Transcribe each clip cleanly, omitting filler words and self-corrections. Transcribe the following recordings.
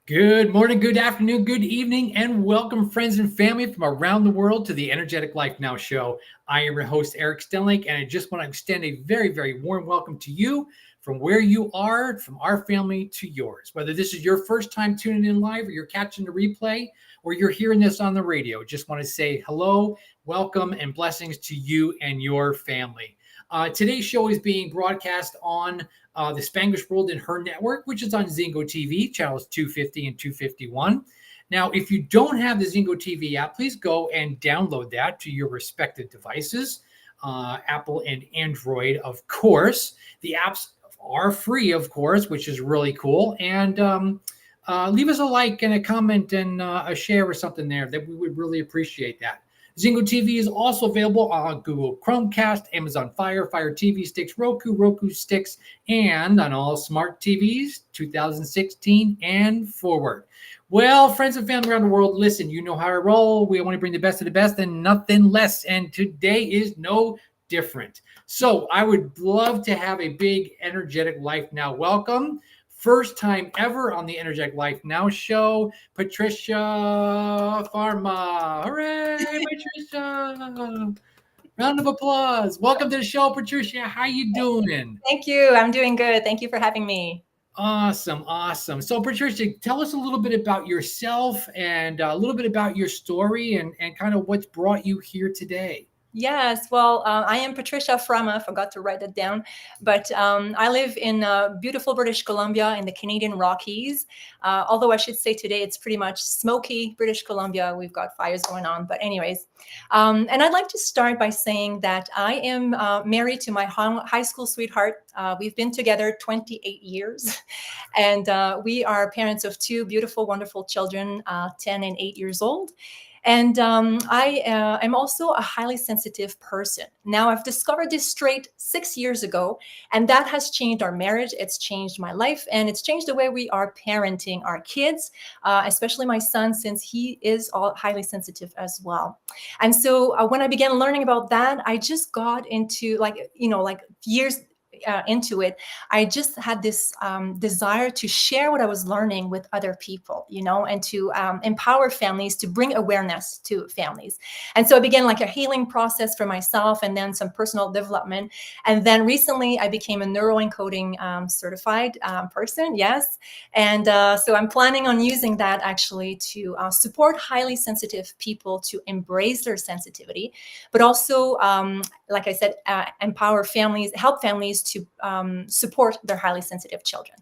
Good morning, good afternoon, good evening, and welcome, friends and family from around the world to the Energetic Life Now show. I am your host, Eric Stenlake, and I just want to extend a very, very warm welcome to you from where you are, from our family to yours. Whether this is your first time tuning in live, or you're catching the replay, or you're hearing this on the radio, just want to say hello, welcome, and blessings to you and your family. Today's show is being broadcast on the Spanglish World in Her network, which is on Zingo TV, channels 250 and 251. Now, if you don't have the Zingo TV app, please go and download that to your respective devices, Apple and Android, of course. The apps are free, of course, which is really cool. And leave us a like and a comment and a share or something there. That we would really appreciate that. Zingo TV is also available on Google Chromecast, Amazon Fire TV Sticks, Roku Sticks, and on all smart TVs 2016 and forward. Well, friends and family around the world, listen, you know how I roll. We want to bring the best of the best and nothing less. And today is no different. So I would love to have a big Energetic Life Now welcome. First time ever on the Energetic Life Now show, Patricia FRaMa. Hooray, Patricia. Round of applause. Welcome to the show, Patricia. How you doing? Thank you. I'm doing good. Thank you for having me. Awesome. So, Patricia, tell us a little bit about yourself and a little bit about your story and kind of what's brought you here today. Yes, well, I am Patricia FRaMa. I forgot to write that down. But I live in beautiful British Columbia in the Canadian Rockies. Although I should say today it's pretty much smoky British Columbia. We've got fires going on. But anyways, and I'd like to start by saying that I am married to my high school sweetheart. We've been together 28 years. And we are parents of two beautiful, wonderful children, 10 and 8 years old. And I am also a highly sensitive person. Now, I've discovered this trait 6 years ago, and that has changed our marriage. It's changed my life, and it's changed the way we are parenting our kids, especially my son, since he is highly sensitive as well. And so when I began learning about that, I just got into years into it, I just had this desire to share what I was learning with other people, and to empower families, to bring awareness to families. And so I began like a healing process for myself and then some personal development. And then recently I became a neuroencoding certified person. Yes. And so I'm planning on using that actually to support highly sensitive people to embrace their sensitivity, but also, like I said, empower families, help families to support their highly sensitive children.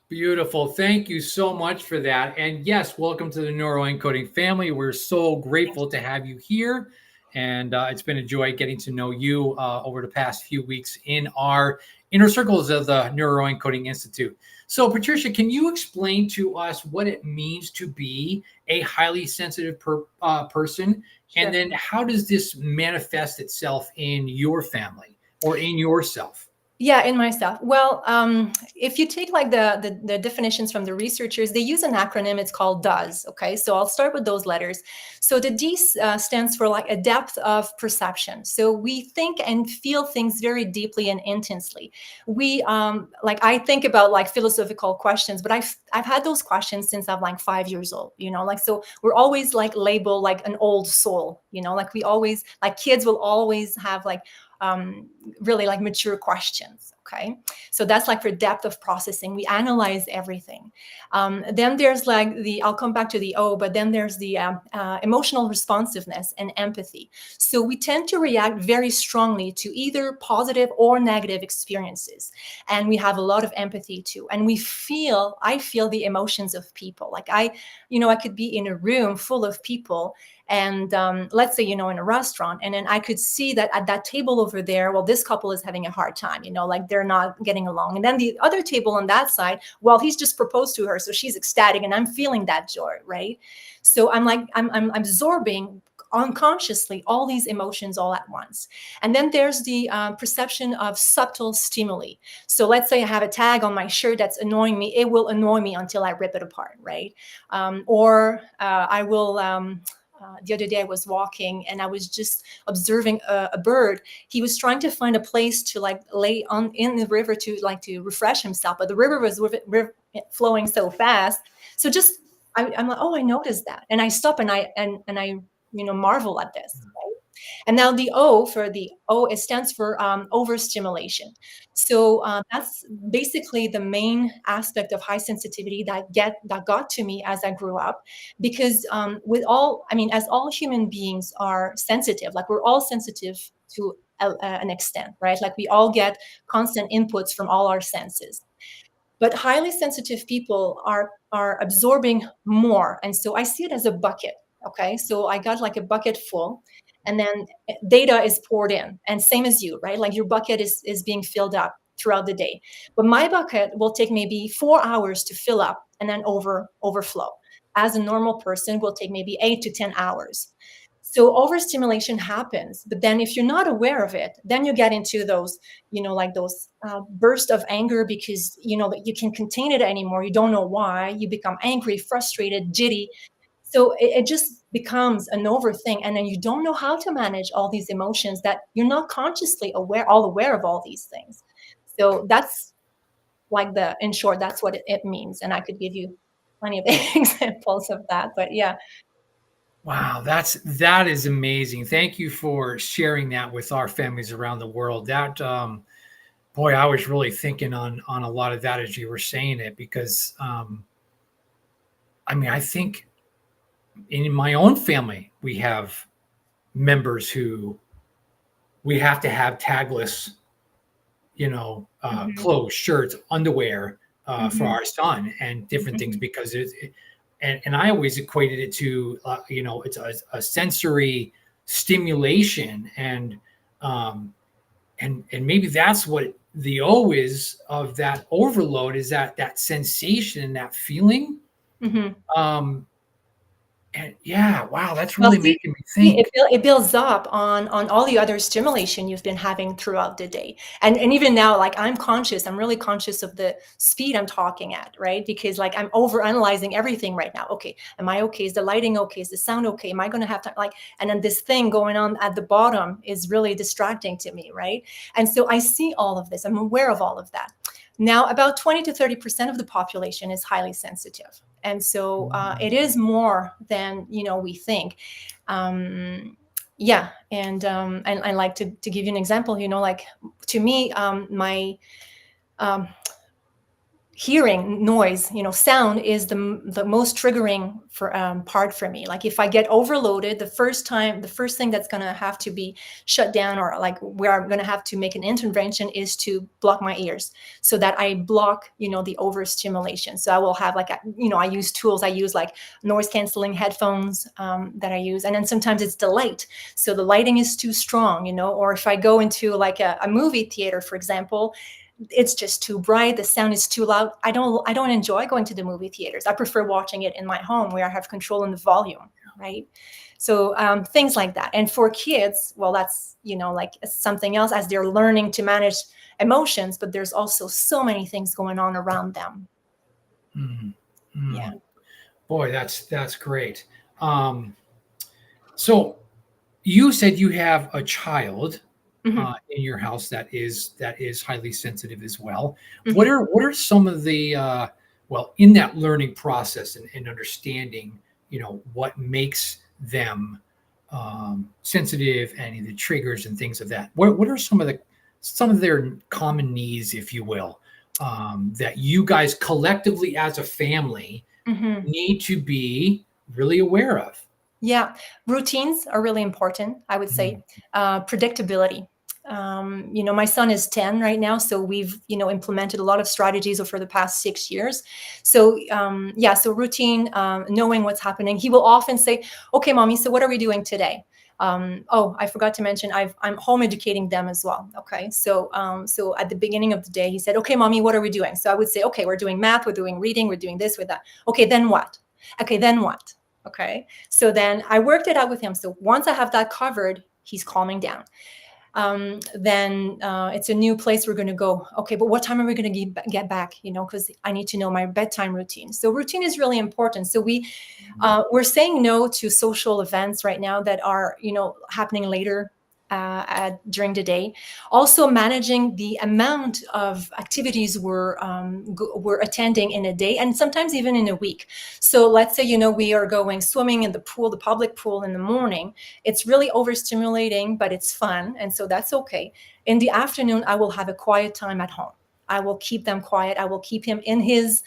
Beautiful. Thank you so much for that. And yes, welcome to the Neuroencoding family. We're so grateful to have you here. And it's been a joy getting to know you over the past few weeks in our inner circles of the Neuroencoding Institute. So, Patricia, can you explain to us what it means to be a highly sensitive person? Sure. And then how does this manifest itself in your family or in yourself? Yeah, in myself. Well, if you take like the definitions from the researchers, they use an acronym. It's called DOES. Okay, so I'll start with those letters. So the D stands for like a depth of perception. So we think and feel things very deeply and intensely. We I think about like philosophical questions, but I've had those questions since I'm like 5 years old. So we're always like labeled like an old soul. Like we always, like kids will always have like really like mature questions. Okay, so that's like for depth of processing. We analyze everything. Then there's like I'll come back to the O, but then there's the emotional responsiveness and empathy. So we tend to react very strongly to either positive or negative experiences. And we have a lot of empathy too. And I feel the emotions of people. Like I could be in a room full of people, and let's say, in a restaurant, and then I could see that at that table over there, well, this couple is having a hard time, like they're not getting along. And then the other table on that side, well, he's just proposed to her, so she's ecstatic, and I'm feeling that joy, right? So I'm absorbing unconsciously all these emotions all at once. And then there's the perception of subtle stimuli. So let's say I have a tag on my shirt that's annoying me. It will annoy me until I rip it apart, right? Or I will the other day I was walking and I was just observing a bird. He was trying to find a place to like lay on in the river to refresh himself, but the river was flowing so fast. So just I'm like, oh, I noticed that, and I stop and I marvel at this. Right? And now the O, it stands for overstimulation. So that's basically the main aspect of high sensitivity that got to me as I grew up, because as all human beings are sensitive, like we're all sensitive to an extent, right? Like we all get constant inputs from all our senses. But highly sensitive people are absorbing more, and so I see it as a bucket. Okay, so I got like a bucket full, and then data is poured in, and same as you, right? Like your bucket is being filled up throughout the day, but my bucket will take maybe 4 hours to fill up and then overflow. As a normal person will take maybe 8 to 10 hours. So overstimulation happens, but then if you're not aware of it, then you get into those, like those bursts of anger, because that you can contain it anymore. You don't know why. You become angry, frustrated, jitty. So it just becomes an over thing, and then you don't know how to manage all these emotions that you're not consciously aware of all these things. So that's like in short, that's what it means, and I could give you plenty of examples of that. But yeah. Wow, that is amazing. Thank you for sharing that with our families around the world. That boy, I was really thinking on a lot of that as you were saying it, because I think in my own family we have members who we have to have tagless, Mhm. clothes, shirts, underwear for Mhm. our son and different Mhm. things, because and I always equated it to it's a sensory stimulation, um, and maybe that's what the O is of that overload, is that sensation, that feeling. Mhm. Um, and yeah, wow, that's Well, really see, making me think. it builds up on all the other stimulation you've been having throughout the day. And even now, like I'm really conscious of the speed I'm talking at, right? Because like I'm over analyzing everything right now. Okay, am I okay? Is the lighting okay? Is the sound okay? Am I going to have time? Like, and then this thing going on at the bottom is really distracting to me, right? And so I see all of this. I'm aware of all of that. Now, about 20 to 30% of the population is highly sensitive. And so it is more than we think. Yeah, and I like to give you an example. Like to me, my um, hearing noise, sound is the most triggering part for me. Like if I get overloaded, the first thing that's going to have to be shut down, or like where I'm going to have to make an intervention, is to block my ears, so that I block the overstimulation. So I will have like I use tools. I use like noise canceling headphones that I use, and then sometimes it's the light. So the lighting is too strong, or if I go into like a movie theater, for example, it's just too bright, the sound is too loud. I don't enjoy going to the movie theaters. I prefer watching it in my home, where I have control in the volume, right? So things like that. And for kids, well, that's like something else, as they're learning to manage emotions, but there's also so many things going on around them. Mm, mm. Yeah. Boy, that's great. Um, so you said you have a child Hmm. in your house that is highly sensitive as well. What Hmm. are what are some of the well, in that learning process and understanding, what makes them sensitive, and the triggers and things of that? What are some of their common needs, if you will, that you guys collectively as a family Hmm. need to be really aware of? Yeah, routines are really important, I would Mm, say. Predictability. My son is 10 right now, so we've implemented a lot of strategies over the past 6 years. So yeah, so routine, knowing what's happening. He will often say, "Okay, mommy, so what are we doing today?" Oh, I forgot to mention, I'm home educating them as well. Okay, so at the beginning of the day, he said, "Okay, mommy, what are we doing?" So I would say, "Okay, we're doing math, we're doing reading, we're doing this, with that." Okay, then what? Okay, then what? Okay. So then I worked it out with him. So once I have that covered, he's calming down. then it's a new place we're going to go. Okay, but what time are we going to get back? Because I need to know my bedtime routine. So routine is really important. So we're saying no to social events right now that are happening later during the day. Also managing the amount of activities we're attending in a day, and sometimes even in a week. So let's say we are going swimming in the pool, the public pool, in the morning. It's really overstimulating, but it's fun, and so that's okay. In the afternoon, I will have a quiet time at home. I will keep them quiet. I will keep him in his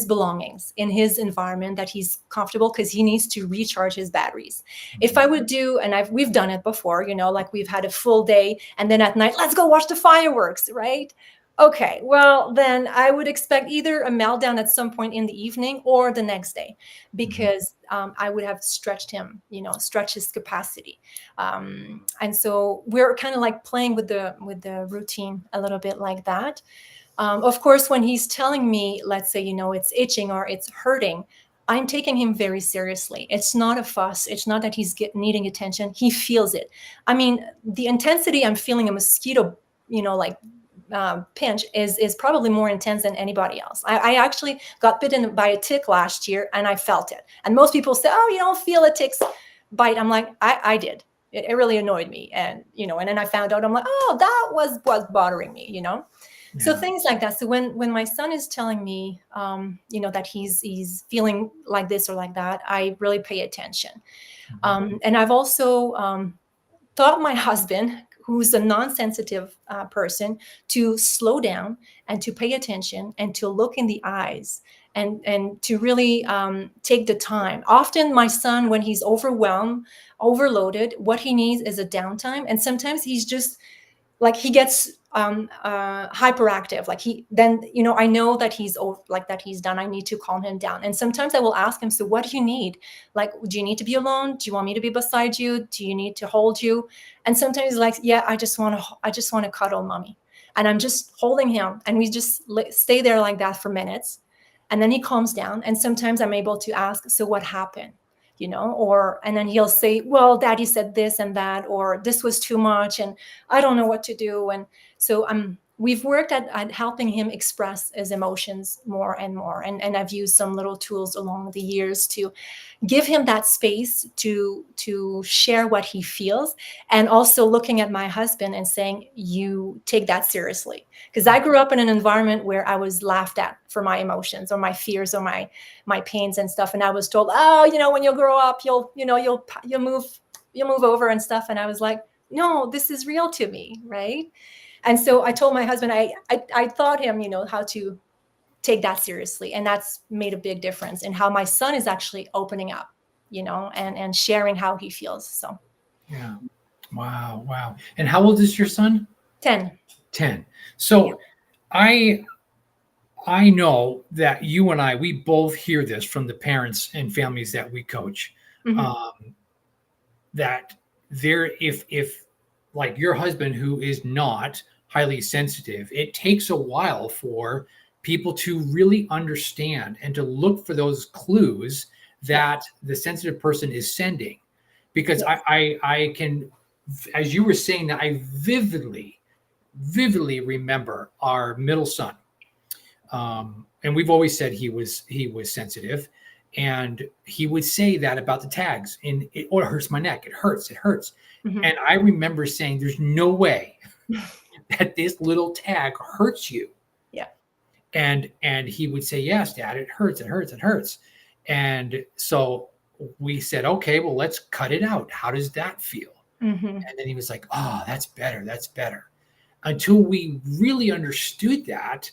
belongings, in his environment that he's comfortable, because he needs to recharge his batteries. If I would do, and we've done it before, like we've had a full day, and then at night, let's go watch the fireworks, right? Okay, well, then I would expect either a meltdown at some point in the evening or the next day, because I would have stretched him, stretch his capacity. And so we're kind of like playing with the routine a little bit like that. Of course, when he's telling me, let's say, it's itching or it's hurting, I'm taking him very seriously. It's not a fuss. It's not that he's needing attention. He feels it. I mean, the intensity I'm feeling a mosquito, pinch is probably more intense than anybody else. I actually got bitten by a tick last year, and I felt it. And most people say, "Oh, you don't feel a tick's bite." I'm like, I did. It really annoyed me, and and then I found out. I'm like, oh, that was what's bothering me, Yeah. So things like that. So when my son is telling me, that he's feeling like this or like that, I really pay attention. And I've also taught my husband, who's a non-sensitive person, to slow down and to pay attention and to look in the eyes and to really take the time. Often my son, when he's overwhelmed, overloaded, what he needs is a downtime. And sometimes he's just like, he gets hyperactive. Like I know that he's done. I need to calm him down. And sometimes I will ask him, so what do you need? Like, do you need to be alone? Do you want me to be beside you? Do you need to hold you? And sometimes he's like, yeah, I just want to cuddle mommy. And I'm just holding him, and we just stay there like that for minutes. And then he calms down. And sometimes I'm able to ask, so what happened? And then he'll say, well, daddy said this and that, or this was too much, and I don't know what to do. And so we've worked at helping him express his emotions more and more. And I've used some little tools along the years to give him that space to share what he feels. And also looking at my husband and saying, you take that seriously. Because I grew up in an environment where I was laughed at for my emotions or my fears or my pains and stuff. And I was told, oh, when you'll grow up, you'll move over and stuff. And I was like, no, this is real to me, right? And so I told my husband, I taught him, how to take that seriously. And that's made a big difference in how my son is actually opening up, and sharing how he feels. So. Yeah. Wow. And how old is your son? 10. 10. So yeah. I know that you and we both hear this from the parents and families that we coach, that if like your husband, who is not highly sensitive, it takes a while for people to really understand and to look for those clues that the sensitive person is sending. Because I can, as you were saying, that I vividly remember our middle son. And we've always said he was sensitive, and he would say that about the tags, and it hurts my neck. It hurts. And I remember saying, there's no way that this little tag hurts you. Yeah. And he would say, yes, Dad, it hurts. And so we said, okay, well, let's cut it out. How does that feel? And then he was like, oh, that's better. Until we really understood that,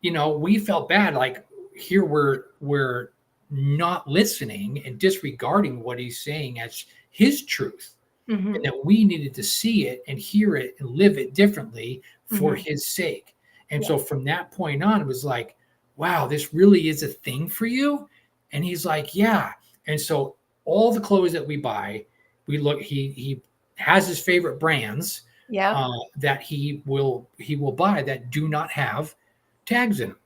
we felt bad. Like, here we're not listening and disregarding what he's saying as his truth. And that we needed to see it and hear it and live it differently for his sake. And so from that point on, it was like, wow, this really is a thing for you. And he's like, yeah. And so all the clothes that we buy, he has his favorite brands that he will buy that do not have tags in them.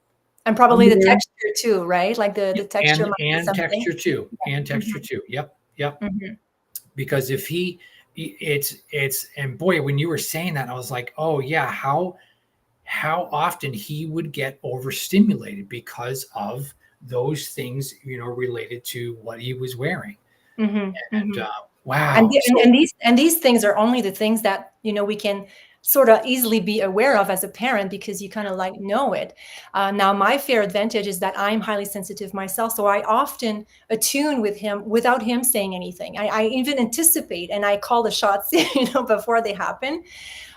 And probably the texture too, right? Like the texture and texture too. And texture too. Yep. because if it's and boy, when you were saying that, I was like, oh yeah, how often he would get overstimulated because of those things, related to what he was wearing. Mm-hmm, And mm-hmm. And, wow. the- So and these things are only the things that we can sort of easily be aware of as a parent, because you kind of like know it. Now, my fair advantage is that I'm highly sensitive myself, so I often attune with him without him saying anything. I even anticipate and I call the shots, before they happen.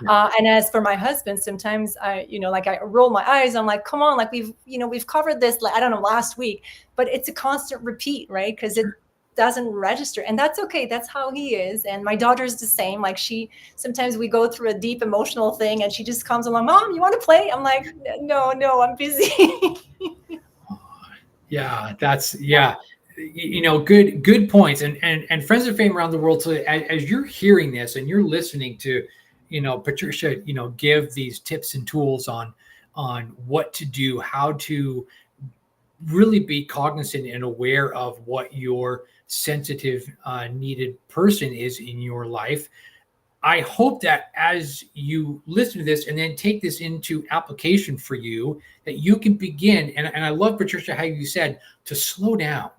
yeah, And as for my husband, sometimes like I roll my eyes. I'm like, come on, like we've covered this, like, I don't know, last week, but it's a constant repeat, right? Because it sure. doesn't register, and that's okay. That's how he is. And my daughter's the same. Like, sometimes we go through a deep emotional thing, and she just comes along, Mom, you want to play? I'm like, no, I'm busy. Yeah, that's yeah. Good points. And friends and fame around the world. So as you're hearing this and you're listening to, Patricia, give these tips and tools on what to do, how to really be cognizant and aware of what your sensitive, needed person is in your life. I hope that as you listen to this and then take this into application for you, that you can begin. And I love, Patricia, how you said to slow down,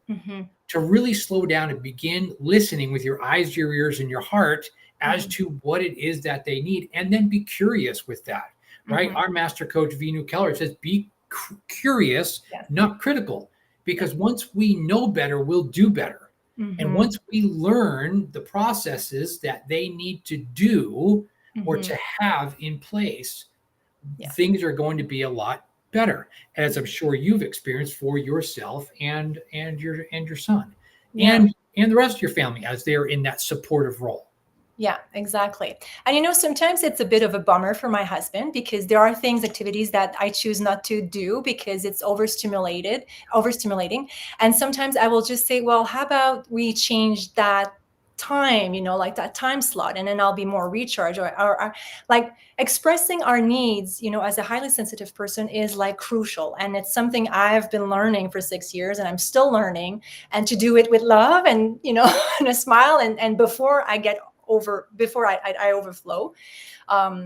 Hmm. to really slow down and begin listening with your eyes, your ears, and your heart as Hmm. to what it is that they need. And then be curious with that, right? Hmm. Our master coach, Vinu Keller, says be curious, Yes. not critical, because Yes. once we know better, we'll do better. And Hmm. once we learn the processes that they need to do or Hmm. to have in place, Yeah. things are going to be a lot better, as I'm sure you've experienced for yourself and your son Yeah. and the rest of your family as they're in that supportive role. Yeah, exactly. And sometimes it's a bit of a bummer for my husband, because there are activities that I choose not to do because it's overstimulating. And sometimes I will just say, well, how about we change that time, like that time slot, and then I'll be more recharged, or like expressing our needs, as a highly sensitive person is like crucial. And it's something I've been learning for 6 years, and I'm still learning, and to do it with love and, and a smile, and before I overflow.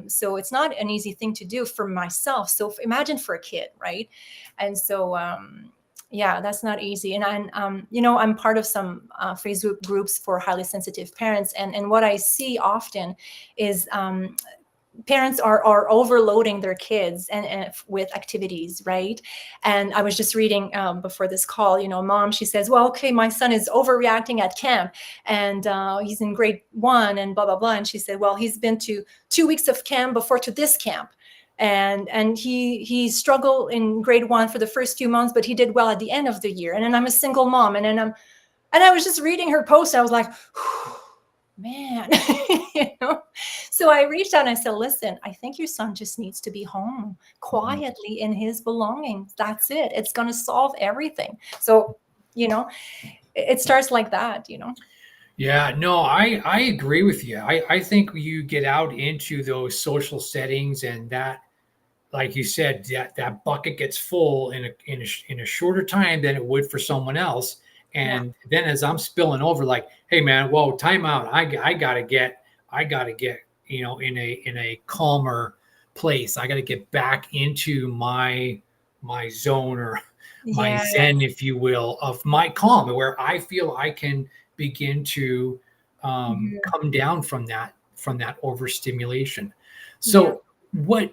So it's not an easy thing to do for myself. So imagine for a kid, right? And so, yeah, that's not easy. And I'm part of some Facebook groups for highly sensitive parents. And what I see often is parents are overloading their kids and with activities, right? And I was just reading before this call, mom, she says, well, okay, my son is overreacting at camp, and he's in grade 1 and blah blah blah. And she said, well, he's been to 2 weeks of camp before to this camp, and he struggled in grade 1 for the first few months, but he did well at the end of the year. And then I'm a single mom, and I was just reading her post. I was like, man, you know. So I reached out and I said, listen, I think your son just needs to be home Mhm. quietly in his belongings. That's it. It's going to solve everything. So, it starts like that. Yeah, no, I agree with you. I think you get out into those social settings and that, like you said, that bucket gets full in a shorter time than it would for someone else. Yeah. And then as I'm spilling over, like, hey man, whoa, time out. I gotta get, in a calmer place. I gotta get back into my zone, or my Yeah. zen, if you will, of my calm, where I feel I can begin to Mhm. come down from that overstimulation. Yeah. So what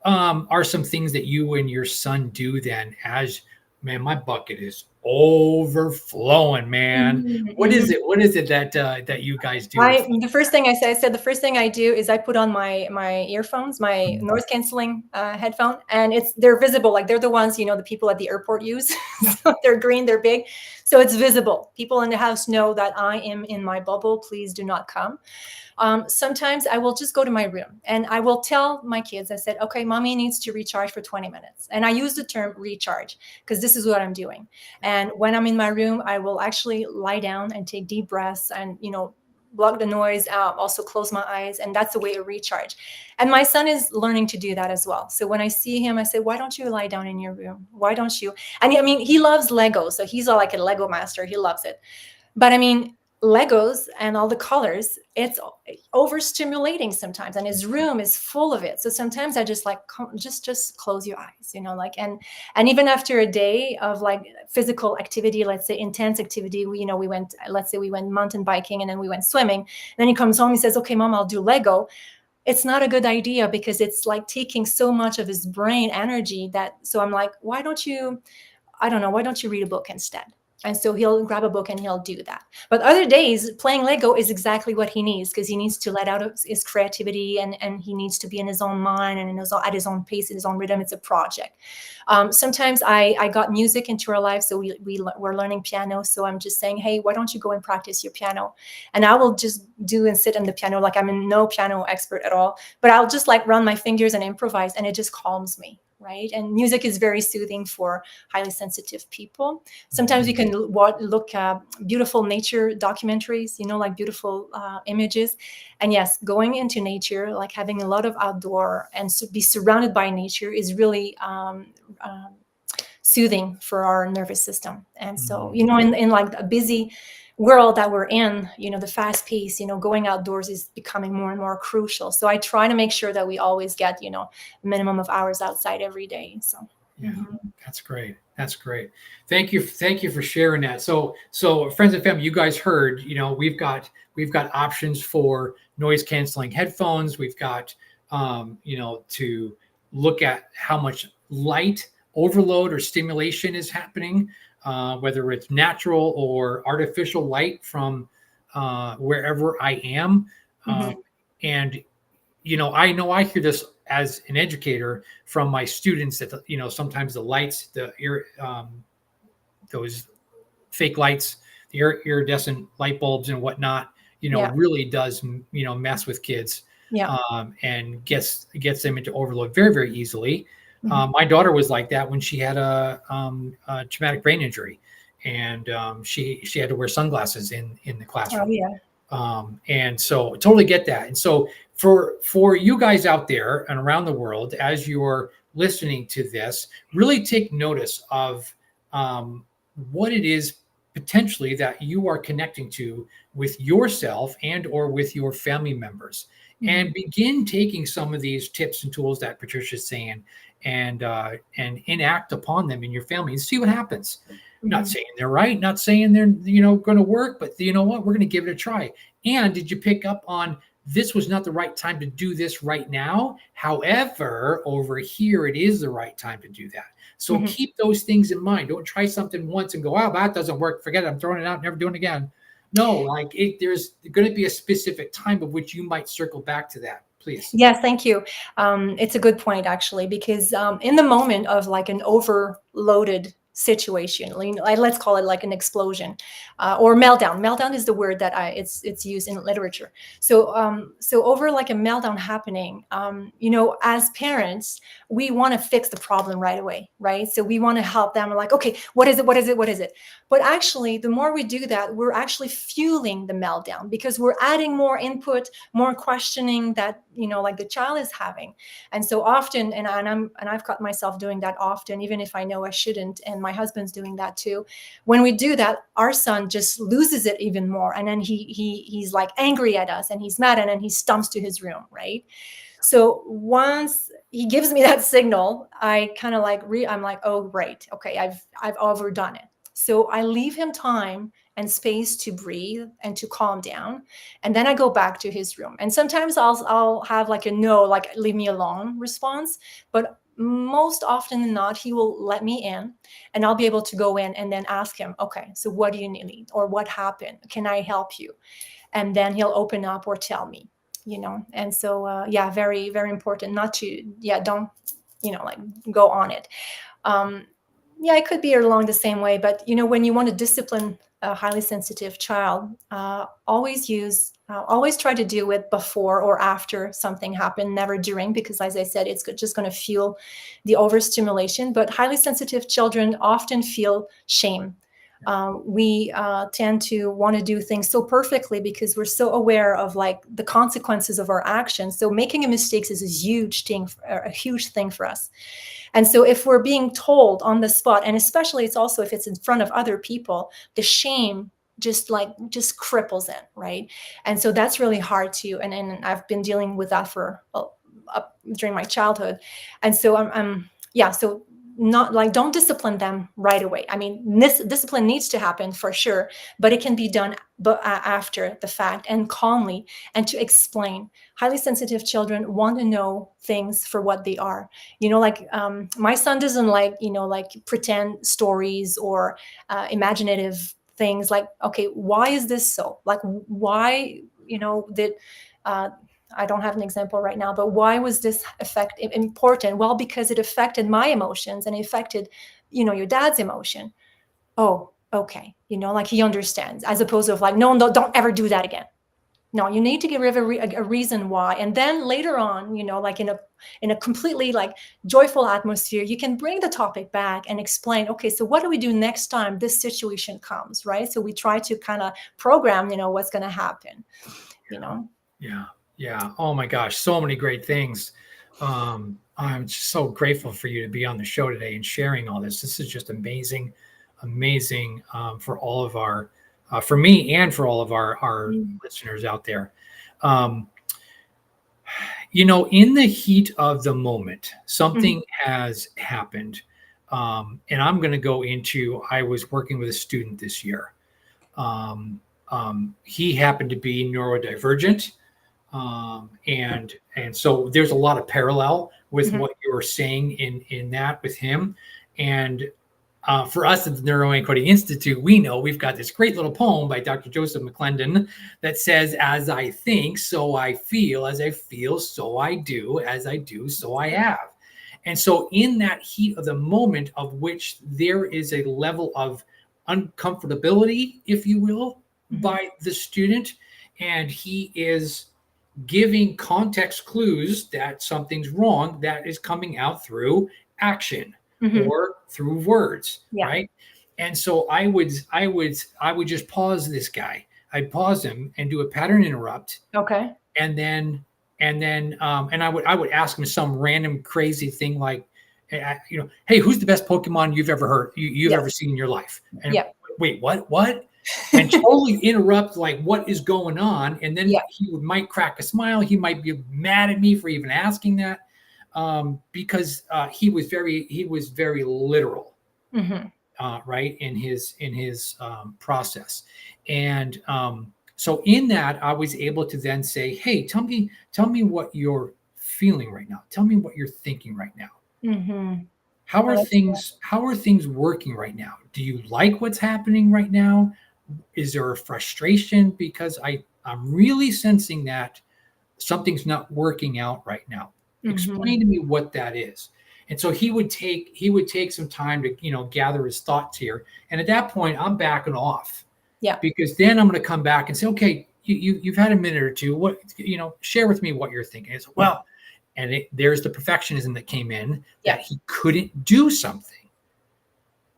are some things that you and your son do then, as man, my bucket is overflowing, man. Mhm, What is mhm. it? What is it that you guys do? I the first thing I said the first thing I do is I put on my earphones, my Mhm. noise canceling headphone, and they're visible, like they're the ones the people at the airport use. Yeah. So they're green, they're big, so it's visible. People in the house know that I am in my bubble. Please do not come. Sometimes I will just go to my room and I will tell my kids, I said, okay, mommy needs to recharge for 20 minutes. And I use the term recharge because this is what I'm doing. And when I'm in my room, I will actually lie down and take deep breaths and, block the noise out, also close my eyes. And that's a way to recharge. And my son is learning to do that as well. So when I see him, I say, why don't you lie down in your room? Why don't you? And I mean, he loves Lego. So he's all like a Lego master. He loves it. But I mean, Legos and all the colors, it's overstimulating sometimes, and his room is full of it. So sometimes I just like, just close your eyes, like, and even after a day of like physical activity, let's say intense activity, let's say we went mountain biking and then we went swimming. And then he comes home, he says, okay, mom, I'll do Lego. It's not a good idea because it's like taking so much of his brain energy so I'm like, why don't you read a book instead? And so he'll grab a book and he'll do that. But other days, playing Lego is exactly what he needs, because he needs to let out his creativity, and he needs to be in his own mind and at his own pace, his own rhythm. It's a project. Sometimes I got music into our lives, so we're learning piano. So I'm just saying, hey, why don't you go and practice your piano? And I will just do and sit on the piano like I'm no piano expert at all, but I'll just like run my fingers and improvise, and it just calms me. Right. And music is very soothing for highly sensitive people. Sometimes we can look at beautiful nature documentaries, like beautiful images. And yes, going into nature, like having a lot of outdoor and be surrounded by nature is really soothing for our nervous system. And so, in like a busy world that we're in, the fast pace, going outdoors is becoming more and more crucial. So I try to make sure that we always get, a minimum of hours outside every day. So yeah, that's great. That's great. Thank you for sharing that. So friends and family, you guys heard, we've got options for noise canceling headphones. We've got to look at how much light overload or stimulation is happening, whether it's natural or artificial light from wherever I am. And, I know I hear this as an educator from my students that, sometimes the lights, those fake lights, the iridescent light bulbs and whatnot, really does, mess with kids, and gets them into overload very, very easily. My daughter was like that when she had a traumatic brain injury, and she had to wear sunglasses in the classroom. And so totally get that. And so for you guys out there and around the world, as you're listening to this, really take notice of what it is potentially that you are connecting to with yourself and or with your family members, and begin taking some of these tips and tools that Patricia's saying and enact upon them in your family and see what happens. Not saying they're right, not saying they're going to work, but you know what, we're going to give it a try. And did you pick up on this was not the right time to do this right now? However, over here it is the right time to do that. So keep those things in mind. Don't try something once and go, oh, that doesn't work, forget it, I'm throwing it out, never doing it again. No, like there's going to be a specific time of which you might circle back to that. Please. Yes, thank you. It's a good point, actually, because in the moment of like an overloaded situation, let's call it like an explosion or meltdown. Meltdown is the word that it's used in literature. So over like a meltdown happening, as parents, we want to fix the problem right away, right? So we want to help them. We're like, okay, what is it? But actually, the more we do that, we're actually fueling the meltdown, because we're adding more input, more questioning that like the child is having. And so often, and I've caught myself doing that often, even if I know I shouldn't, and my husband's doing that too. When we do that, our son just loses it even more, and then he's like angry at us, and he's mad, and then he stomps to his room, right? So once he gives me that signal, I kind of like I'm like, oh, right, okay, I've overdone it. So I leave him time and space to breathe and to calm down, and then I go back to his room. And sometimes I'll have like a no, like leave me alone response, but most often than not, he will let me in, and I'll be able to go in and then ask him, okay, so what do you need, or what happened? Can I help you? And then he'll open up or tell me. And so very, very important not to don't like go on it. It could be along the same way, but when you want to discipline a highly sensitive child, always try to do it before or after something happened, never during, because as I said, it's just going to fuel the overstimulation. But highly sensitive children often feel shame. We tend to want to do things so perfectly because we're so aware of like the consequences of our actions. So making a mistake is a huge thing for us. And so if we're being told on the spot, and especially it's also if it's in front of other people, the shame just cripples it, right? And so that's really hard to, and I've been dealing with that for during my childhood. And so so not like, don't discipline them right away. I mean, this discipline needs to happen for sure, but it can be done after the fact and calmly, and to explain. Highly sensitive children want to know things for what they are. Like my son doesn't like, like pretend stories or imaginative things. Like, okay, why is this so? Like, why, did I don't have an example right now, but why was this effect important? Well, because it affected my emotions and it affected, your dad's emotion. Oh, okay. Like he understands, as opposed to like, no, don't ever do that again. No, you need to give a reason why. And then later on, like in a completely like joyful atmosphere, you can bring the topic back and explain, okay, so what do we do next time this situation comes, right? So we try to kind of program, what's going to happen, Yeah. Yeah. Oh my gosh. So many great things. I'm just so grateful for you to be on the show today and sharing all this. This is just amazing, amazing for all of our, for me and for all of our listeners out there. In the heat of the moment, something has happened. And I'm going to go into, I was working with a student this year. He happened to be neurodivergent. And so there's a lot of parallel with what you were saying in that with him. And for us at the Neuroencoding Institute, we know we've got this great little poem by Dr. Joseph McClendon that says, as I think, so I feel, as I feel, so I do, as I do, so I have. And so in that heat of the moment, of which there is a level of uncomfortability, if you will, by the student, and he is giving context clues that something's wrong, that is coming out through action or through words, right? And so I would just pause this guy. I'd pause him and do a pattern interrupt. Okay. And then I would ask him some random crazy thing like, hey, who's the best Pokemon you've ever heard, you've ever seen in your life? And wait, what? And totally interrupt like what is going on. And then he might crack a smile. He might be mad at me for even asking that, because he was very literal, right, in his process. And so in that, I was able to then say, hey, tell me what you're feeling right now. Tell me what you're thinking right now. How are things working right now? Do you like what's happening right now? Is there a frustration? Because I'm really sensing that something's not working out right now. Explain to me what that is. And so he would take some time to, gather his thoughts here. And at that point, I'm backing off. Yeah. Because then I'm going to come back and say, okay, you've had a minute or two. What, share with me what you're thinking. It's, well, and there's the perfectionism that came in that he couldn't do something.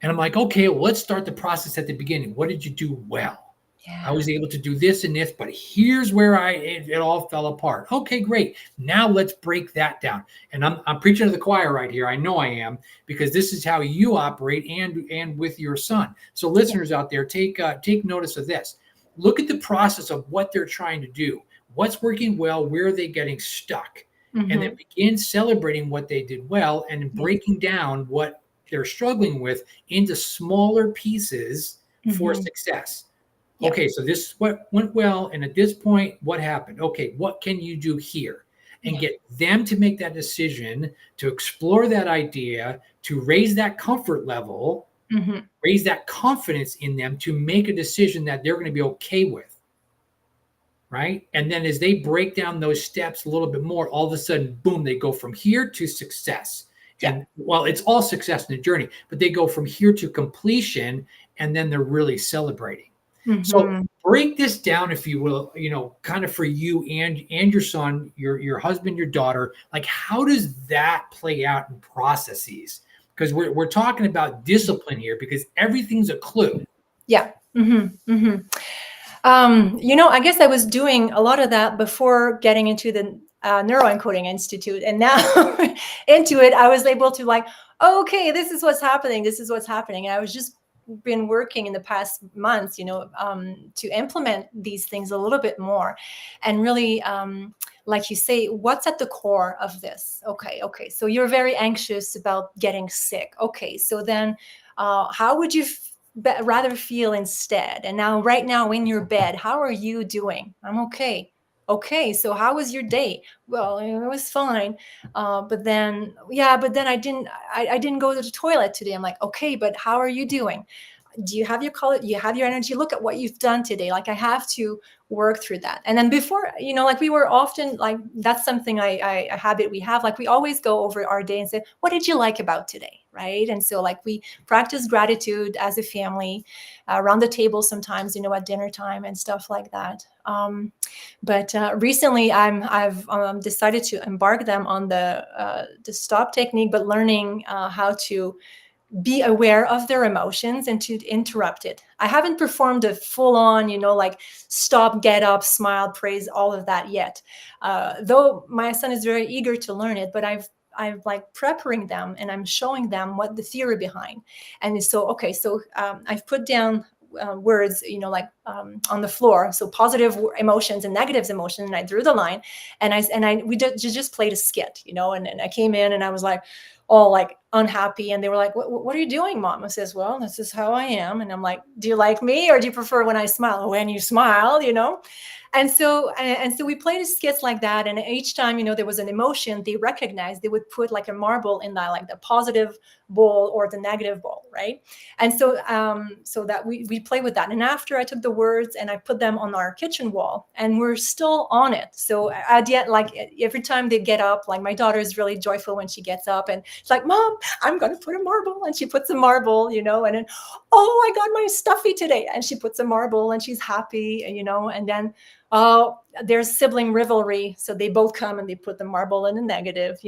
And I'm like, okay, well, let's start the process at the beginning. What did you do well? Yeah. I was able to do this and this, but here's where it all fell apart. Okay, great. Now let's break that down. And I'm preaching to the choir right here. I know I am, because this is how you operate and with your son. So listeners out there, take notice of this. Look at the process of what they're trying to do. What's working well? Where are they getting stuck? And then begin celebrating what they did well and breaking down what they're struggling with into smaller pieces for success. Yep. Okay, so this is what went well. And at this point, what happened? Okay, what can you do here? And get them to make that decision, to explore that idea, to raise that comfort level, raise that confidence in them to make a decision that they're going to be okay with. Right. And then as they break down those steps a little bit more, all of a sudden, boom, they go from here to success. And well, it's all success in the journey, but they go from here to completion, and then they're really celebrating. So break this down, if you will, kind of for you and your son, your husband, your daughter, like how does that play out in processes? Because we're talking about discipline here, because everything's a clue. Yeah. I guess I was doing a lot of that before getting into the Neuroencoding Institute, and now into it, I was able to like, okay, this is what's happening. This is what's happening. And I was just been working in the past months, to implement these things a little bit more, and really, like you say, what's at the core of this? Okay. So you're very anxious about getting sick. Okay. So then, how would you rather feel instead? And now, right now in your bed, how are you doing? I'm okay. Okay. So how was your day? Well, it was fine. But then I didn't go to the toilet today. I'm like, okay, but how are you doing? Do you have your color? You have your energy? Look at what you've done today. Like, I have to work through that. And then before, like, we were often like, that's something a habit we have. Like, we always go over our day and say, what did you like about today? Right. And so, like, we practice gratitude as a family around the table sometimes, at dinner time and stuff like that. But recently I've decided to embark them on the stop technique, but learning how to be aware of their emotions and to interrupt it. I haven't performed a full on, like stop, get up, smile, praise, all of that yet. Though my son is very eager to learn it, but I've like preparing them and I'm showing them what the theory behind. And so, okay, so I've put down words, like on the floor. So positive emotions and negative emotions. And I drew the line, and we just played a skit, and I came in and I was like, all like unhappy. And they were like, what are you doing, Mom? I says, well, this is how I am. And I'm like, do you like me, or do you prefer when I smile? When you smile, And so we played skits like that. And each time, there was an emotion they recognized, they would put like a marble in that, like the positive bowl or the negative bowl, right? And so that we play with that. And after I took the words and I put them on our kitchen wall, and we're still on it. So at the end, like every time they get up, like my daughter is really joyful when she gets up, and she's like, Mom, I'm going to put a marble. And she puts a marble, and then, oh, I got my stuffy today. And she puts a marble and she's happy, and then, oh, there's sibling rivalry. So they both come and they put the marble in the negative,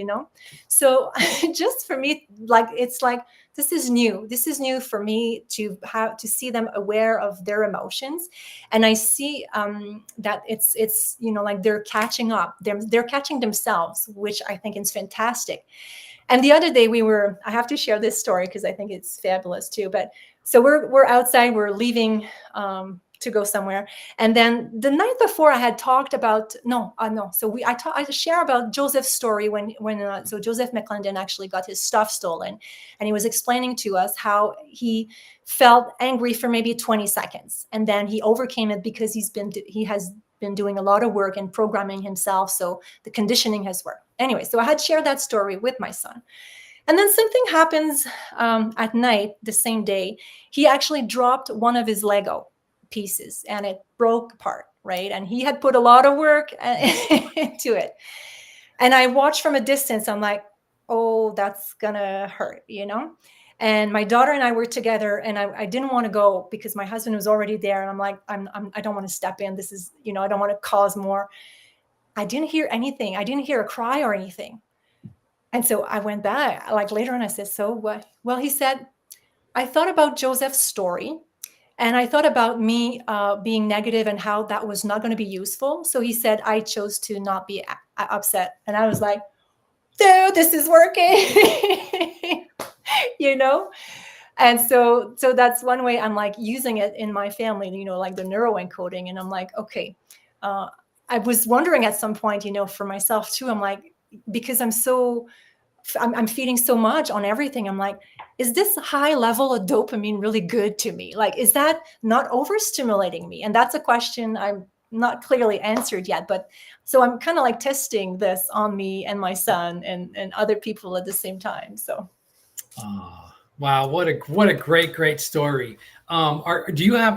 So just for me, like, it's like, this is new. This is new for me to have to see them aware of their emotions. And I see that it's, like they're catching up. They're catching themselves, which I think is fantastic. And the other day I have to share this story because I think it's fabulous too. But so we're outside, we're leaving to go somewhere. And then the night before I had talked about, So I share about Joseph's story when so Joseph McClendon actually got his stuff stolen, and he was explaining to us how he felt angry for maybe 20 seconds. And then he overcame it because he has been doing a lot of work and programming himself. So the conditioning has worked. Anyway, so I had shared that story with my son. And then something happens at night the same day. He actually dropped one of his Lego pieces and it broke apart, right? And he had put a lot of work into it. And I watched from a distance. I'm like, oh, that's gonna hurt, And my daughter and I were together, and I didn't want to go because my husband was already there. And I'm like, I don't want to step in. This is, I don't want to cause more. I didn't hear anything. I didn't hear a cry or anything. And so I went back, like later on, I said, so what? Well, he said, I thought about Joseph's story, and I thought about me being negative and how that was not going to be useful. So he said, I chose to not be upset. And I was like, dude, this is working, And so that's one way I'm like using it in my family, like the neuroencoding. And I'm like, okay, I was wondering at some point, for myself too, I'm like, because I'm feeding so much on everything. I'm like, is this high level of dopamine really good to me? Like, is that not overstimulating me? And that's a question I'm not clearly answered yet. But so I'm kind of like testing this on me and my son and other people at the same time. So. Oh, wow. What a great story. Are you on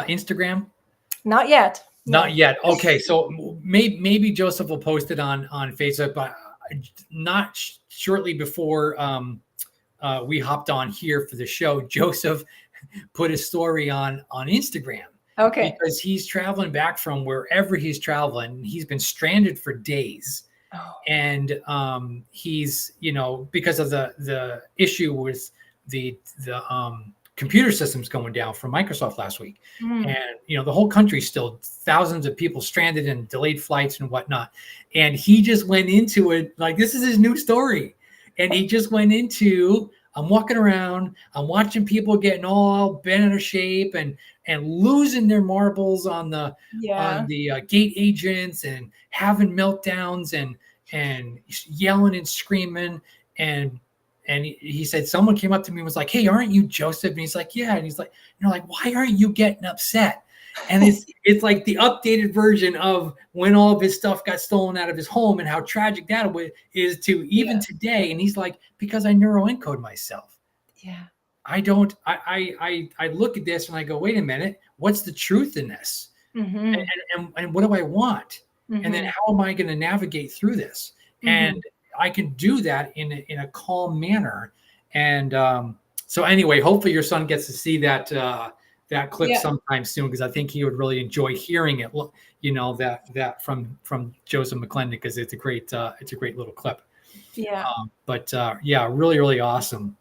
Instagram? Not yet. Not yet. Okay. So maybe Joseph will post it on Facebook, but not shortly before we hopped on here for the show, Joseph put a story on Instagram. Okay. Because he's traveling back from wherever he's traveling. He's been stranded for days. Oh. And he's, because of the issue with the computer systems going down from Microsoft last week. And, the whole country's still thousands of people stranded and delayed flights and whatnot. And he just went into it like, this is his new story. And he just went into I'm walking around, I'm watching people getting all bent out of shape and losing their marbles on the Yeah. gate agents and having meltdowns and yelling and screaming and he said someone came up to me and was like, "Hey, aren't you Joseph?" And he's like, "Yeah." And he's like, like, "Why aren't you getting upset?" And it's like the updated version of when all of his stuff got stolen out of his home and how tragic that is to even today. And he's like, "Because I neuroencode myself. Yeah. I don't. I look at this and I go, wait a minute, what's the truth in this? Mm-hmm. And what do I want? And then Mm-hmm. how am I going to navigate through this?" And Mm-hmm. I can do that in a calm manner. And so anyway, hopefully your son gets to see that that clip Yeah. sometime soon, because I think he would really enjoy hearing it. That from Joseph McClendon, because it's a great little clip. Yeah. But yeah, really really awesome.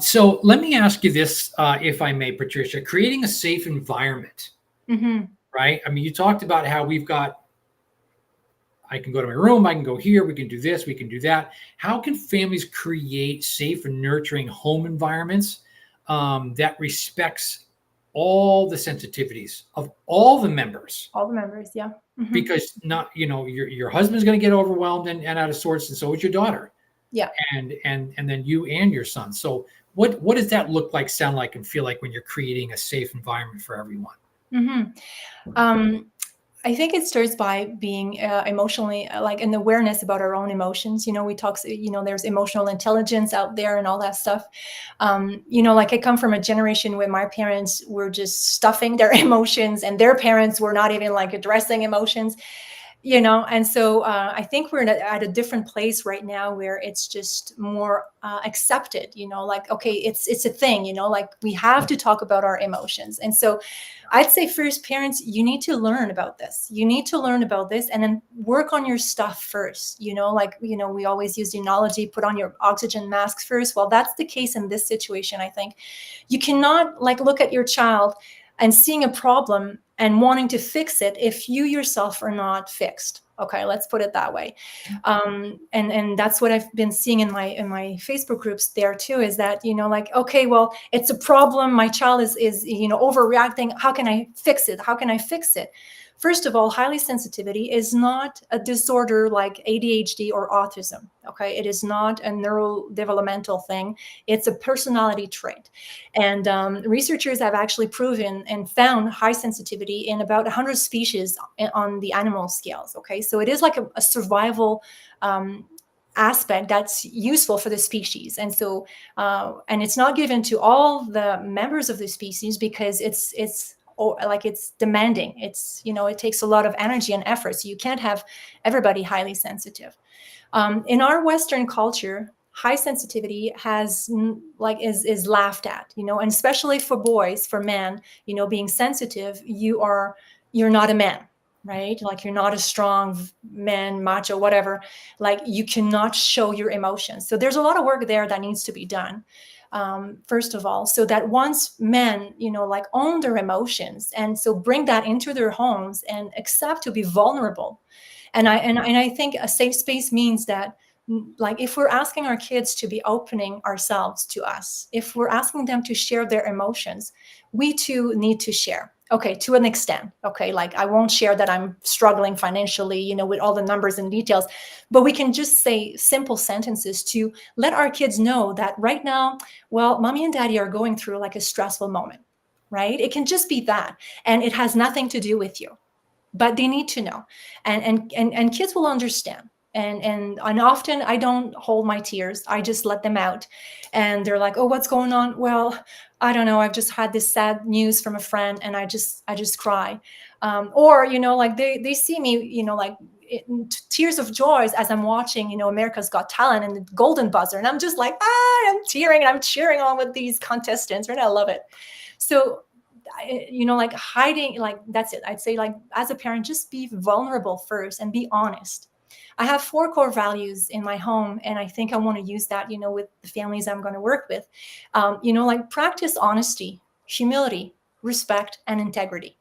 So let me ask you this, if I may, Patricia, creating a safe environment, Mm-hmm. right? I mean, you talked about how I can go to my room, I can go here, we can do this, we can do that. How can families create safe and nurturing home environments that respects all the sensitivities of all the members? All the members. Yeah. Mm-hmm. Because not, your husband's going to get overwhelmed and out of sorts, and so is your daughter, Yeah. and then you and your son. So what does that look like, sound like, and feel like when you're creating a safe environment for everyone? Mm-hmm. Um, I think it starts by being emotionally like an awareness about our own emotions. We talk, there's emotional intelligence out there and all that stuff. Like I come from a generation where my parents were just stuffing their emotions and their parents were not even like addressing emotions. And so I think we're at a different place right now where it's just more accepted, like, okay, it's a thing, like we have to talk about our emotions. And so I'd say first, parents, you need to learn about this. You need to learn about this and then work on your stuff first. We always use the analogy, put on your oxygen masks first. Well, that's the case in this situation. I think you cannot like look at your child and seeing a problem and wanting to fix it if you yourself are not fixed. Okay, let's put it that way. And that's what I've been seeing in my Facebook groups there too, is that, like, okay, well, it's a problem. My child is overreacting. How can I fix it? How can I fix it? First of all, highly sensitivity is not a disorder like ADHD or autism. Okay, it is not a neurodevelopmental thing. It's a personality trait. And researchers have actually proven and found high sensitivity in about 100 species on the animal scales. Okay, so it is like a survival aspect that's useful for the species. And so, and it's not given to all the members of the species because it's demanding. It takes a lot of energy and effort. So you can't have everybody highly sensitive. In our Western culture, high sensitivity is laughed at, and especially for boys, for men, being sensitive, you're not a man, right? Like you're not a strong man, macho, whatever. Like you cannot show your emotions. So there's a lot of work there that needs to be done. First of all, so that once men, own their emotions and so bring that into their homes and accept to be vulnerable. And I think a safe space means that, like, if we're asking our kids to be opening ourselves to us, if we're asking them to share their emotions, we too need to share. Okay, to an extent. Okay, like I won't share that I'm struggling financially, with all the numbers and details, but we can just say simple sentences to let our kids know that right now, well, mommy and daddy are going through like a stressful moment, right? It can just be that, and it has nothing to do with you, but they need to know, and kids will understand. And often I don't hold my tears, I just let them out, and they're like, oh, what's going on? Well, I don't know, I've just had this sad news from a friend, and I just cry. Or like they see me, like tears of joy as I'm watching, America's Got Talent and the Golden Buzzer, and I'm just like, I'm tearing and I'm cheering on with these contestants, right? I love it. So like hiding, like that's it. I'd say, like, as a parent, just be vulnerable first and be honest. I have 4 core values in my home, and I think I want to use that, with the families I'm going to work with. Like practice honesty, humility, respect, and integrity.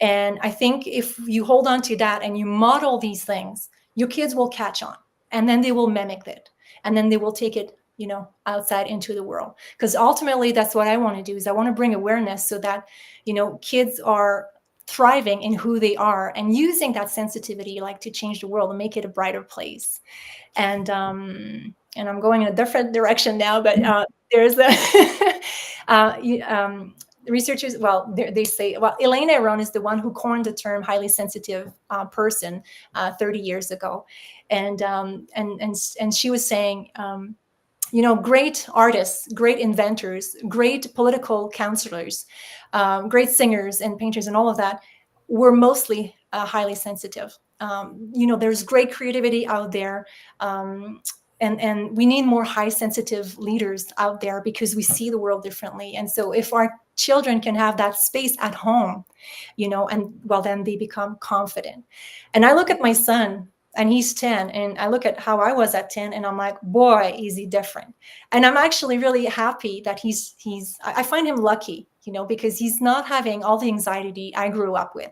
And I think if you hold on to that and you model these things, your kids will catch on, and then they will mimic it, and then they will take it outside into the world. Because ultimately, that's what I want to do, is I want to bring awareness so that, kids are thriving in who they are and using that sensitivity like to change the world and make it a brighter place. And I'm going in a different direction now, but there's a researchers, well, they say, well, Elena Aron is the one who coined the term highly sensitive person 30 years ago. And she was saying, great artists, great inventors, great political counselors, great singers and painters and all of that were mostly highly sensitive. There's great creativity out there. And we need more high sensitive leaders out there because we see the world differently. And so if our children can have that space at home, and well, then they become confident. And I look at my son, and he's 10, and I look at how I was at 10, and I'm like, boy, is he different. And I'm actually really happy that I find him lucky, because he's not having all the anxiety I grew up with.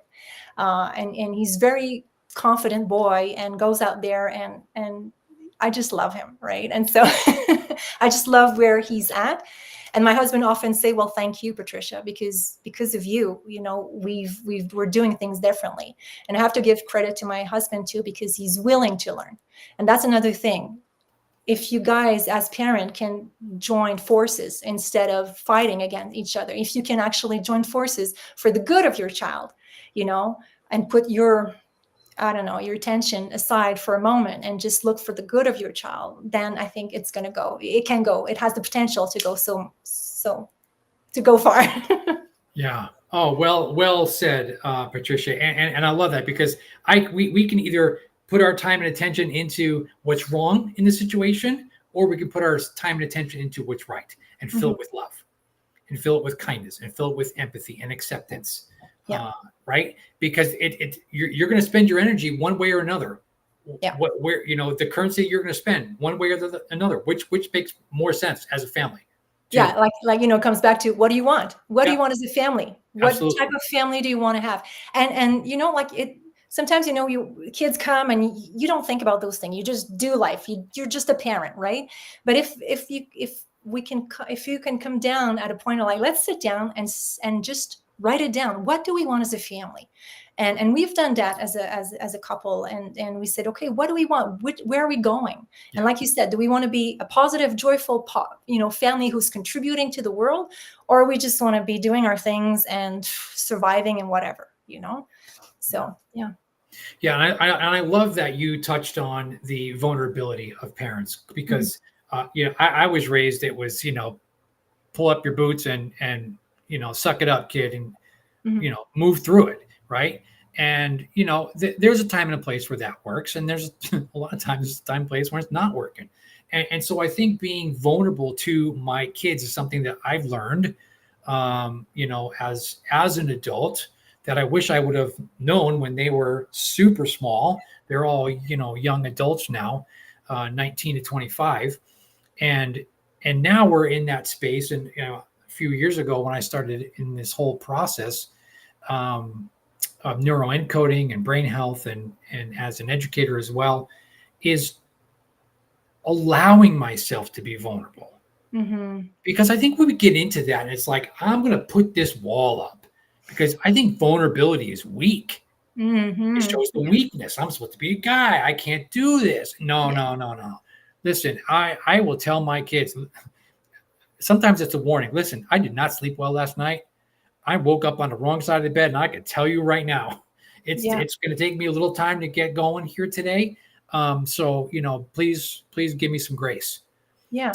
And he's very confident boy and goes out there, and I just love him, right? And so I just love where he's at. And my husband often say, well, thank you, Patricia, because of you, we're doing things differently. And I have to give credit to my husband too, because he's willing to learn. And that's another thing. If you guys as parents can join forces instead of fighting against each other, if you can actually join forces for the good of your child, and put your attention aside for a moment and just look for the good of your child, then I think it has the potential to go to go far. Yeah. Oh, well said, Patricia. And I love that, because we can either put our time and attention into what's wrong in the situation, or we can put our time and attention into what's right and fill it with love and fill it with kindness and fill it with empathy and acceptance. Yeah. Right? Because you're going to spend your energy one way or another. Yeah. Where the currency you're going to spend one way or another, which makes more sense as a family. Yeah, like it comes back to, what do you want? What do you want as a family? What Absolutely. type of family do you want to have? And sometimes kids come and you don't think about those things. You just do life. You're just a parent, right? But if you can come down at a point of like, let's sit down and just write it down. What do we want as a family? And we've done that as a couple, and we said, okay, what do we want? Where are we going? And like you said, do we want to be a positive, joyful, family who's contributing to the world, or we just want to be doing our things and surviving and whatever, So yeah. Yeah, and I love that you touched on the vulnerability of parents, because I was raised, it was pull up your boots and suck it up, kid, and move through it, right? And there's a time and a place where that works, and there's a lot of times a time and place where it's not working. And so I think being vulnerable to my kids is something that I've learned, as an adult, that I wish I would have known when they were super small. They're all young adults now, 19 to 25, and now we're in that space. And a few years ago, when I started in this whole process of neuroencoding and brain health, and as an educator as well, is allowing myself to be vulnerable. Because I think when we get into that, and it's like, I'm going to put this wall up because I think vulnerability is weak. It shows the weakness. I'm supposed to be a guy. I can't do this. No. Listen, I will tell my kids, sometimes it's a warning. Listen, I did not sleep well last night. I woke up on the wrong side of the bed, and I can tell you right now, it's going to take me a little time to get going here today. So please give me some grace. Yeah.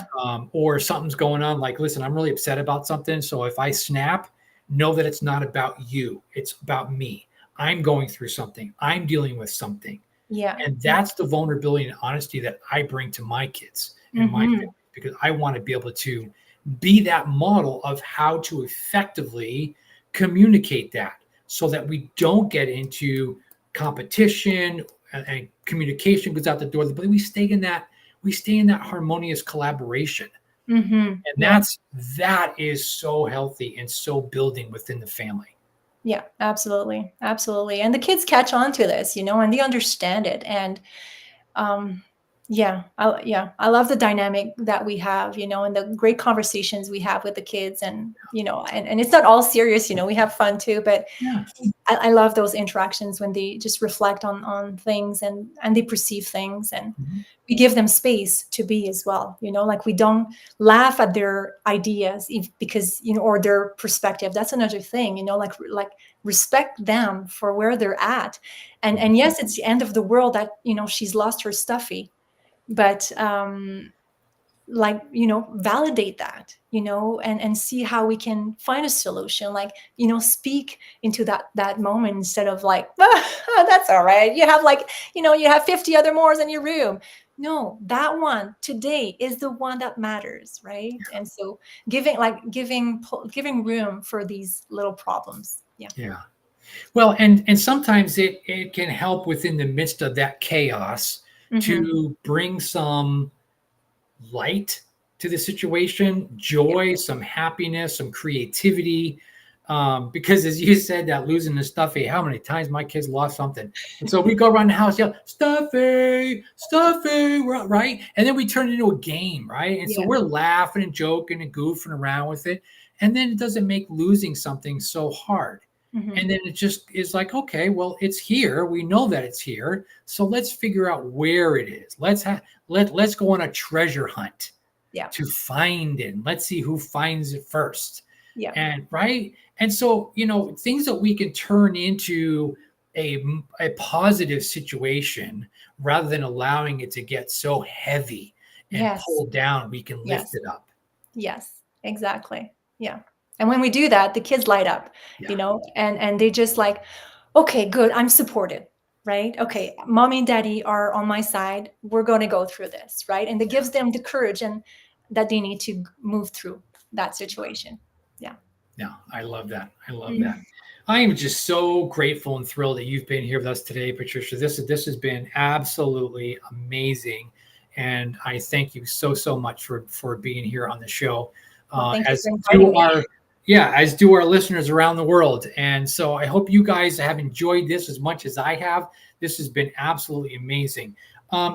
Or something's going on. Like, listen, I'm really upset about something. So if I snap, know that it's not about you. It's about me. I'm going through something. I'm dealing with something. Yeah. And that's the vulnerability and honesty that I bring to my kids and my family, because I want to be able to be that model of how to effectively communicate that, so that we don't get into competition and communication goes out the door, but we stay in that harmonious collaboration. And that is so healthy and so building within the family. Yeah, absolutely. And the kids catch on to this, and they understand it. And I love the dynamic that we have, and the great conversations we have with the kids, and and it's not all serious, we have fun too, but Yeah. I love those interactions when they just reflect on things, and they perceive things, and Mhm. we give them space to be as well, like we don't laugh at their ideas because or their perspective. That's another thing, like respect them for where they're at. And yes, it's the end of the world that she's lost her stuffy, but like validate that, and see how we can find a solution, like speak into that moment, instead of like, oh, that's all right, you have like you have 50 other mores in your room. No, that one today is the one that matters, right? And so giving room for these little problems. Yeah. Yeah. Well, and sometimes it can help within the midst of that chaos Hmm. to bring some light to the situation, Yeah. joy, some happiness, some creativity. Because as you said, that losing the stuffy, how many times my kids lost something. And so we go around the house, yell, stuffy, stuffy, right? And then we turn it into a game, right? And so Yeah. we're laughing and joking and goofing around with it. And then it doesn't make losing something so hard. Hmm. And then it just is like, okay, well, it's here. We know that it's here. So let's figure out where it is. Let's go on a treasure hunt Yeah. to find it. Let's see who finds it first. Yeah. And right. And so, things that we can turn into a positive situation rather than allowing it to get so heavy and Yes. pulled down, we can lift Yes. it up. Yes, exactly. Yeah. And when we do that, the kids light up, Yeah. and they just like, okay, good, I'm supported, right? Okay, mommy and daddy are on my side. We're going to go through this, right? And it gives them the courage and that they need to move through that situation. Yeah. No, I love that. I love that. Mm. I am just so grateful and thrilled that you've been here with us today, Patricia. This has been absolutely amazing, and I thank you so much for being here on the show. Well, thank you As for do inviting me. our Yeah, as do our listeners around the world. And so I hope you guys have enjoyed this as much as I have. This has been absolutely amazing.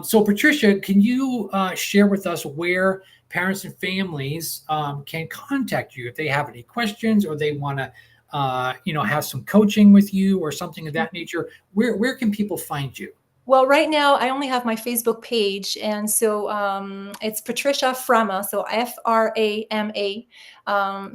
So, Patricia, can you share with us where parents and families can contact you if they have any questions or they want to, have some coaching with you or something of that nature? Where can people find you? Well, right now I only have my Facebook page, and so it's Patricia FRaMa, so FRaMa.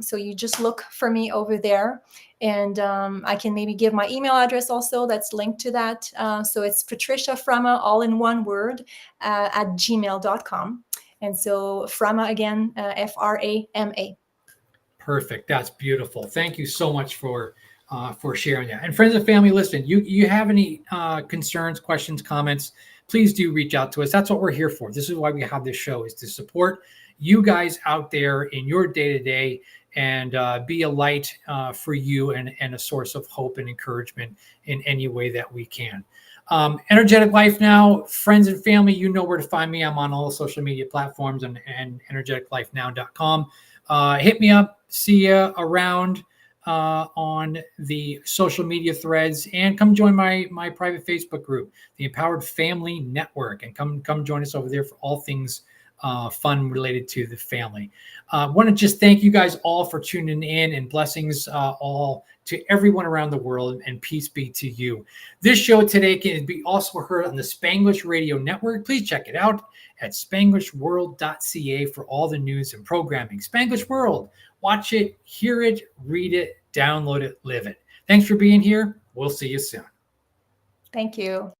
So you just look for me over there, and I can maybe give my email address also. That's linked to that. So it's Patricia FRaMa, all in one word, at gmail.com. And so FRaMa again, FRaMa. Perfect. That's beautiful. Thank you so much for sharing that. And friends and family, listen, you have any concerns, questions, comments, please do reach out to us. That's what we're here for. This is why we have this show, is to support you guys out there in your day to day, and be a light for you, and a source of hope and encouragement in any way that we can. Energetic Life Now, friends and family, you know where to find me. I'm on all social media platforms, and energeticlifenow.com. Hit me up, see you around on the social media threads, and come join my private Facebook group, the Empowered Family Network, and come join us over there for all things fun related to the family. Want to just thank you guys all for tuning in, and blessings all to everyone around the world, and peace be to you. This show today can be also heard on the Spanglish Radio Network. Please check it out at spanglishworld.ca for all the news and programming. Spanglish World. Watch it, hear it, read it, download it, live it. Thanks for being here. We'll see you soon. Thank you.